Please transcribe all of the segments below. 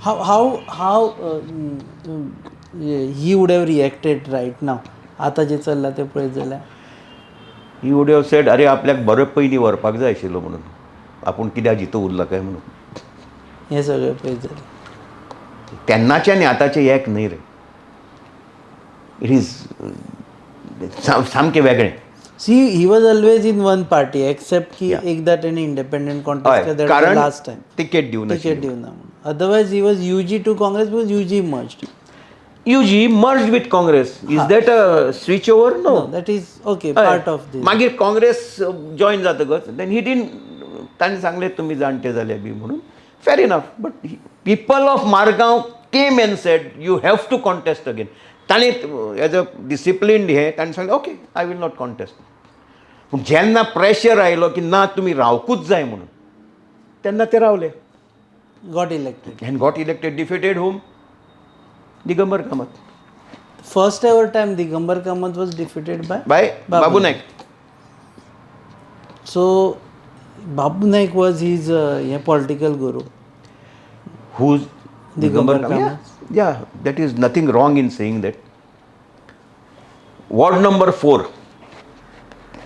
How he would have reacted right now आतां जें चल्लां तें पळयत जाल्यार ही वूड हॅव सेड अरे आपल्याक बरें पयलीं व्हरपाक जाय आशिल्लो म्हणून आपूण कित्याक जितो उरला काय म्हणून हें सगळें पळयत जाल्यार तेन्नाचें आनी आतांचें एक न्हय रे इट इज सामकें वेगळें see he was always in one party except की Yeah. एकदां तेणें इंडिपेंडंट कॉन्टेस्ट हय केलो दॅट वॉज द कारण लास्ट टायम तिकेट दिवं टिकेट नाशिल्ली दिवना म्हणून otherwise he was UG to Congress because UG merged UG merged with Congress. Is that a switch over? No. No that is okay हय. Part of दीस मागीर Congress join जातकच then he डीन ताणें सांगलें तुमी जाणटे जाले बी म्हणून फेर enough but people of Margao came and said you have to contest again ताणें एज अ डिसिप्लिन्ड हे ताणें सांगलें okay I will not contest पूण जेन्ना प्रेशर आयलो की ना तुमी रावकूच जाय म्हणून तेन्ना ते रावले got elected and got elected defeated whom Digambar Kamat first ever time Digambar Kamat was defeated by Babu Naik so Babu Naik was his हे political guru who's Digambar Digambar Kamath? Kamath. Yeah, that is nothing wrong in saying that. Ward number 4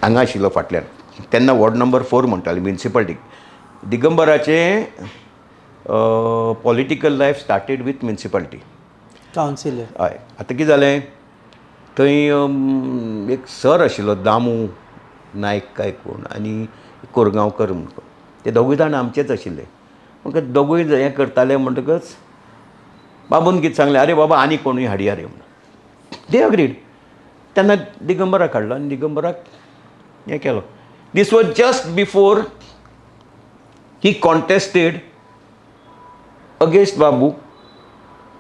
हांगा आशिल्लो फाटल्यान तेन्ना ward number 4 म्हणटाले म्युन्सिपालिटीक दिगंबराचें political life started with municipality councillor हय आतां कितें जालें थंय एक सर आशिल्लो दामू नायक काय कोण आनी कोरगांवकर म्हणून ते दोगूय जाण आमचेच आशिल्ले म्हाका दोगूय हें करताले म्हणटकच बाबून कितें सांगलें आरे बाबा आनी कोणूय हाडया रे म्हणून दे अग्रीड तेन्ना दिगंबराक हाडलो आनी दिगंबराक हें केलो this was just before he contested against Babu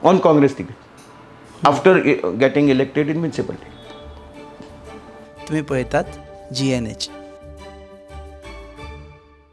on Congress ticket after getting elected in municipality तुम्ही पळयतात GNH